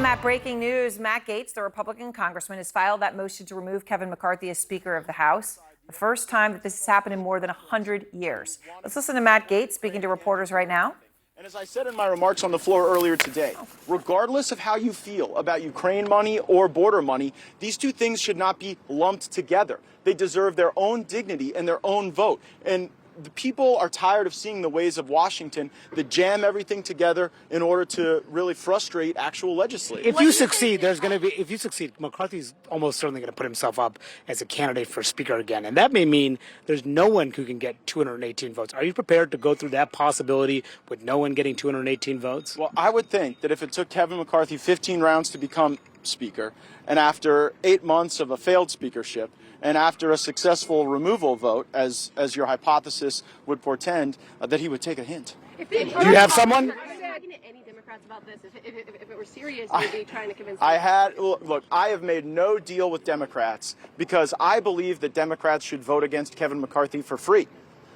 Matt, breaking news. Matt Gaetz, the Republican congressman, has filed that motion to remove Kevin McCarthy as Speaker of the House. The first time that this has happened in more than 100 years. Let's listen to Matt Gaetz speaking to reporters right now. And as I said in my remarks on the floor earlier today, regardless of how you feel about Ukraine money or border money, these two things should not be lumped together. They deserve their own dignity and their own vote. And the people are tired of seeing the ways of Washington that jam everything together in order to really frustrate actual legislators. If you succeed, McCarthy's almost certainly going to put himself up as a candidate for Speaker again. And that may mean there's no one who can get 218 votes. Are you prepared to go through that possibility with no one getting 218 votes? Well, I would think that if it took Kevin McCarthy 15 rounds to become Speaker, and after 8 months of a failed speakership, and after a successful removal vote, as your hypothesis would portend, that he would take a hint. Do you have someone? Talking to any Democrats about this? If it were serious, you'd be trying to convince them. Look, I have made no deal with Democrats because I believe that Democrats should vote against Kevin McCarthy for free.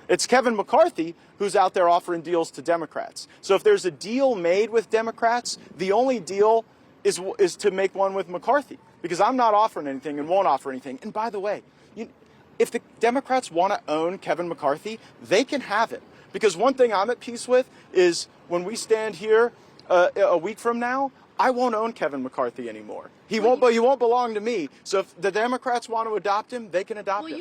It's Kevin McCarthy who's out there offering deals to Democrats. So if there's a deal made with Democrats, the only deal is to make one with McCarthy, because I'm not offering anything and won't offer anything. And by the way, if the Democrats want to own Kevin McCarthy, they can have it. Because one thing I'm at peace with is when we stand here a week from now, I won't own Kevin McCarthy anymore. He won't belong to me. So if the Democrats want to adopt him, they can adopt him.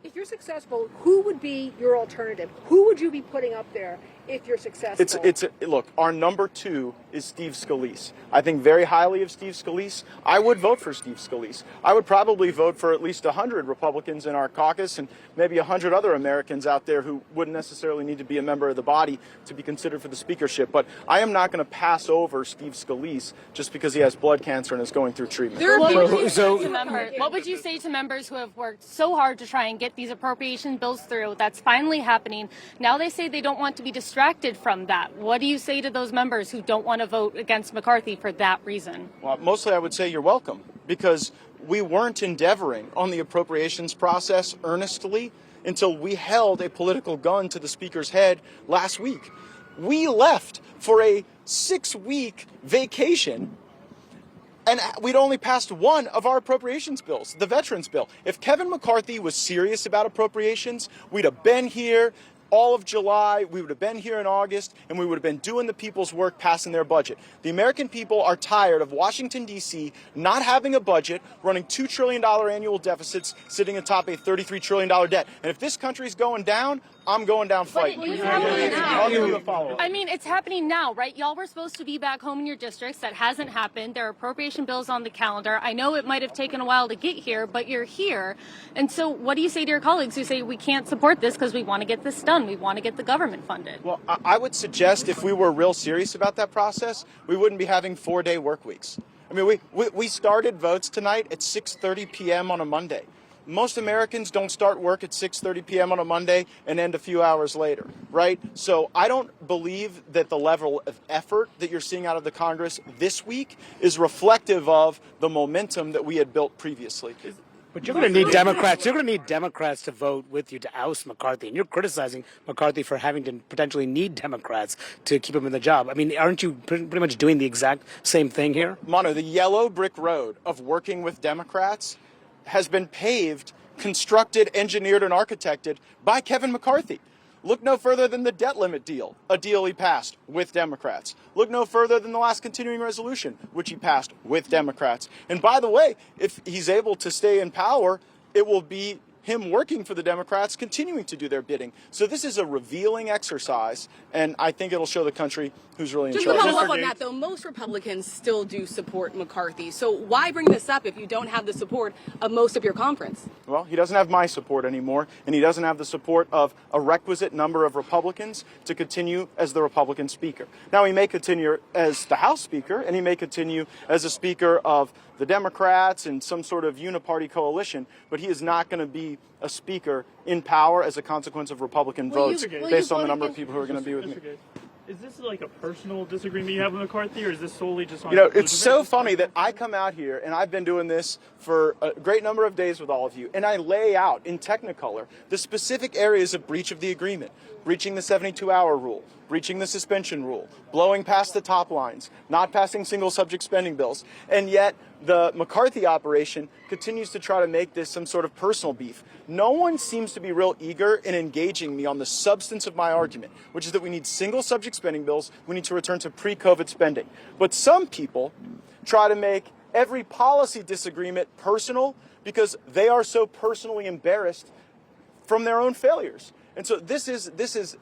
If you're successful, who would be your alternative? Who would you be putting up there if you're successful? Look, our number 2 is Steve Scalise. I think very highly of Steve Scalise. I would vote for Steve Scalise. I would probably vote for at least 100 Republicans in our caucus and maybe 100 other Americans out there who wouldn't necessarily need to be a member of the body to be considered for the speakership. But I am not going to pass over Steve Scalise just because he has blood cancer and is going through treatment. What would you say to members who have worked so hard to try and get these appropriation bills through? That's finally happening. Now they say they don't want to be distracted from that. What do you say to those members who don't want to vote against McCarthy for that reason? Well, mostly I would say you're welcome, because we weren't endeavoring on the appropriations process earnestly until we held a political gun to the Speaker's head last week. We left for a 6-week vacation, and we'd only passed one of our appropriations bills, the Veterans Bill. If Kevin McCarthy was serious about appropriations, we'd have been here all of July, we would have been here in August, and we would have been doing the people's work, passing their budget. The American people are tired of Washington, D.C. not having a budget, running $2 trillion annual deficits, sitting atop a $33 trillion debt. And if this country's going down, I'm going down fighting. I'll give you a follow-up. I mean, it's happening now, right? Y'all were supposed to be back home in your districts. That hasn't happened. There are appropriation bills on the calendar. I know it might have taken a while to get here, but you're here. And so what do you say to your colleagues who say we can't support this because we want to get this done? We want to get the government funded. Well, I would suggest if we were real serious about that process, we wouldn't be having 4-day work weeks. I mean, we started votes tonight at 6:30 p.m. on a Monday. Most Americans don't start work at 6:30 p.m. on a Monday and end a few hours later, right? So I don't believe that the level of effort that you're seeing out of the Congress this week is reflective of the momentum that we had built previously. But you're going to need Democrats. You're going to need Democrats to vote with you to oust McCarthy, and you're criticizing McCarthy for having to potentially need Democrats to keep him in the job. I mean, aren't you pretty much doing the exact same thing here? Manu, the yellow brick road of working with Democrats has been paved, constructed, engineered, and architected by Kevin McCarthy. Look no further than the debt limit deal, a deal he passed with Democrats. Look no further than the last continuing resolution, which he passed with Democrats. And by the way, if he's able to stay in power, it will be him working for the Democrats, continuing to do their bidding. So this is a revealing exercise, and I think it'll show the country who's really in charge. Just to follow up on that, though, most Republicans still do support McCarthy. So why bring this up if you don't have the support of most of your conference? Well, he doesn't have my support anymore, and he doesn't have the support of a requisite number of Republicans to continue as the Republican Speaker. Now, he may continue as the House Speaker, and he may continue as a Speaker of the Democrats and some sort of uniparty coalition, but he is not going to be a Speaker in power as a consequence of Republican votes based on the number of people who are going to be with me. Is this like a personal disagreement you have with McCarthy, or is this solely just on... You know, it's so funny that I come out here, and I've been doing this for a great number of days with all of you, and I lay out in Technicolor the specific areas of breach of the agreement, breaching the 72-hour rule, breaching the suspension rule, blowing past the top lines, not passing single subject spending bills. And yet the McCarthy operation continues to try to make this some sort of personal beef. No one seems to be real eager in engaging me on the substance of my argument, which is that we need single subject spending bills. We need to return to pre-COVID spending. But some people try to make every policy disagreement personal because they are so personally embarrassed from their own failures. And so this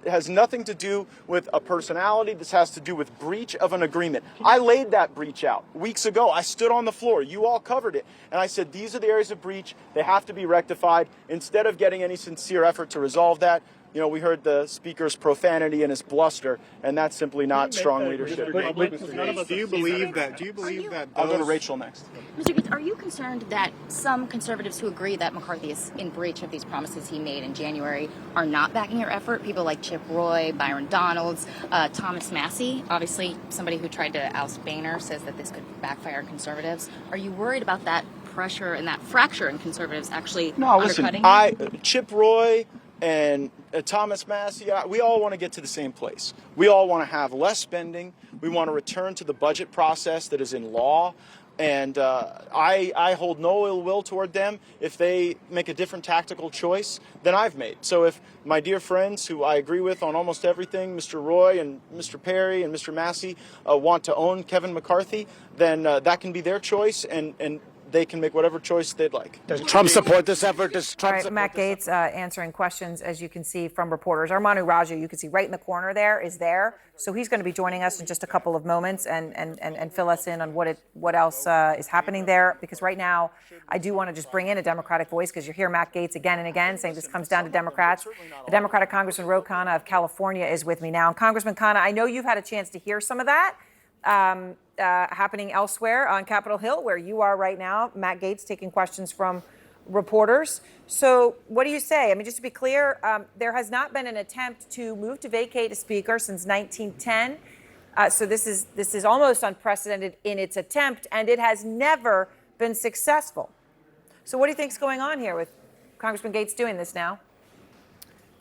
has nothing to do with a personality. This has to do with breach of an agreement. I laid that breach out weeks ago. I stood on the floor. You all covered it. And I said, these are the areas of breach. They have to be rectified. Instead of getting any sincere effort to resolve that, you know, we heard the speaker's profanity and his bluster, and that's simply not strong leadership. Do you believe that? I'll go to Rachel next. Mr. Gates, are you concerned that some conservatives who agree that McCarthy is in breach of these promises he made in January are not backing your effort? People like Chip Roy, Byron Donalds, Thomas Massie, obviously somebody who tried to oust Boehner, says that this could backfire on conservatives. Are you worried about that pressure and that fracture in conservatives actually undercutting you? Chip Roy and Thomas Massie, we all want to get to the same place. We all want to have less spending. We want to return to the budget process that is in law. And I hold no ill will toward them if they make a different tactical choice than I've made. So if my dear friends, who I agree with on almost everything, Mr. Roy and Mr. Perry and Mr. Massie, want to own Kevin McCarthy, then that can be their choice, and they can make whatever choice they'd like. Does Trump support this effort? Does Trump All right, support Matt Gaetz answering questions, as you can see from reporters. Armanu Raju, you can see right in the corner there, is there. So he's going to be joining us in just a couple of moments and fill us in on what else is happening there. Because right now, I do want to just bring in a Democratic voice, because you hear Matt Gaetz again and again saying this comes down to Democrats. The Democratic Congressman Ro Khanna of California is with me now. And Congressman Khanna, I know you've had a chance to hear some of that happening elsewhere on Capitol Hill, where you are right now. Matt Gaetz taking questions from reporters. So what do you say? I mean, just to be clear, there has not been an attempt to move to vacate a speaker since 1910. So this is almost unprecedented in its attempt, and it has never been successful. So what do you think is going on here with Congressman Gaetz doing this now?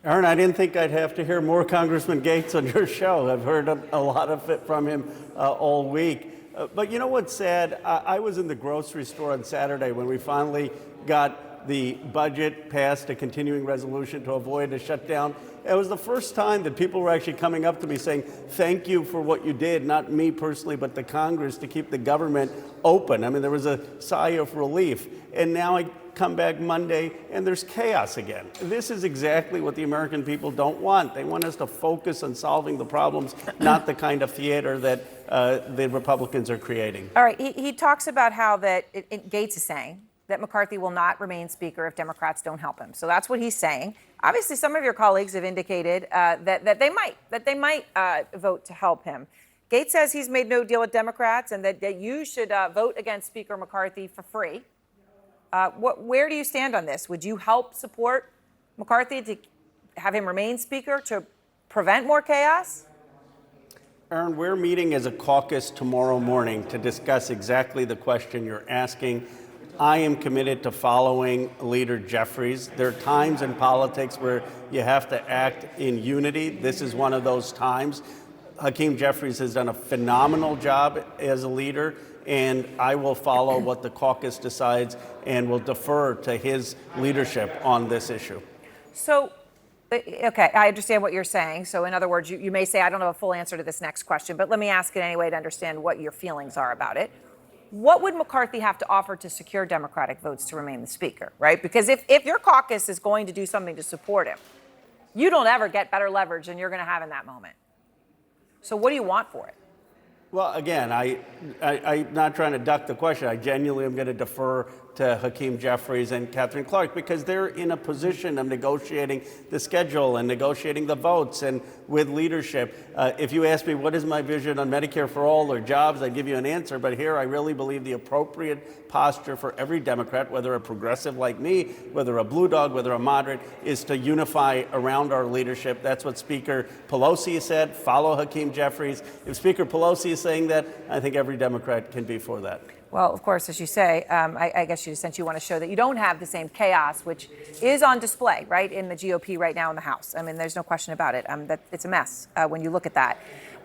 Aaron, I didn't think I'd have to hear more Congressman Gaetz on your show. I've heard a lot of it from him all week. But you know what's sad? I was in the grocery store on Saturday when we finally got the budget passed, a continuing resolution to avoid a shutdown. It was the first time that people were actually coming up to me saying, thank you for what you did, not me personally, but the Congress, to keep the government open. I mean, there was a sigh of relief. And now I come back Monday and there's chaos again. This is exactly what the American people don't want. They want us to focus on solving the problems, not the kind of theater that the Republicans are creating. All right, he talks about how Gaetz is saying that McCarthy will not remain Speaker if Democrats don't help him. So that's what he's saying. Obviously, some of your colleagues have indicated that they might vote to help him. Gaetz says he's made no deal with Democrats and that you should vote against Speaker McCarthy for free. Where do you stand on this? Would you help support McCarthy to have him remain Speaker to prevent more chaos? Aaron, we're meeting as a caucus tomorrow morning to discuss exactly the question you're asking. I am committed to following Leader Jeffries. There are times in politics where you have to act in unity. This is one of those times. Hakeem Jeffries has done a phenomenal job as a leader, and I will follow what the caucus decides and will defer to his leadership on this issue. So, okay, I understand what you're saying. So in other words, you may say, I don't have a full answer to this next question, but let me ask it anyway to understand what your feelings are about it. What would McCarthy have to offer to secure Democratic votes to remain the Speaker, right? Because if your caucus is going to do something to support him, you don't ever get better leverage than you're going to have in that moment. So what do you want for it? Well, again, I'm not trying to duck the question. I genuinely am going to defer to Hakeem Jeffries and Catherine Clark because they're in a position of negotiating the schedule and negotiating the votes and with leadership. If you ask me what is my vision on Medicare for all or jobs, I'd give you an answer. But here I really believe the appropriate posture for every Democrat, whether a progressive like me, whether a blue dog, whether a moderate, is to unify around our leadership. That's what Speaker Pelosi said. Follow Hakeem Jeffries. If Speaker Pelosi is saying that, I think every Democrat can be for that. Well, of course, as you say, I guess since you want to show that you don't have the same chaos, which is on display, right, in the GOP right now in the House. I mean, there's no question about it. That it's a mess when you look at that.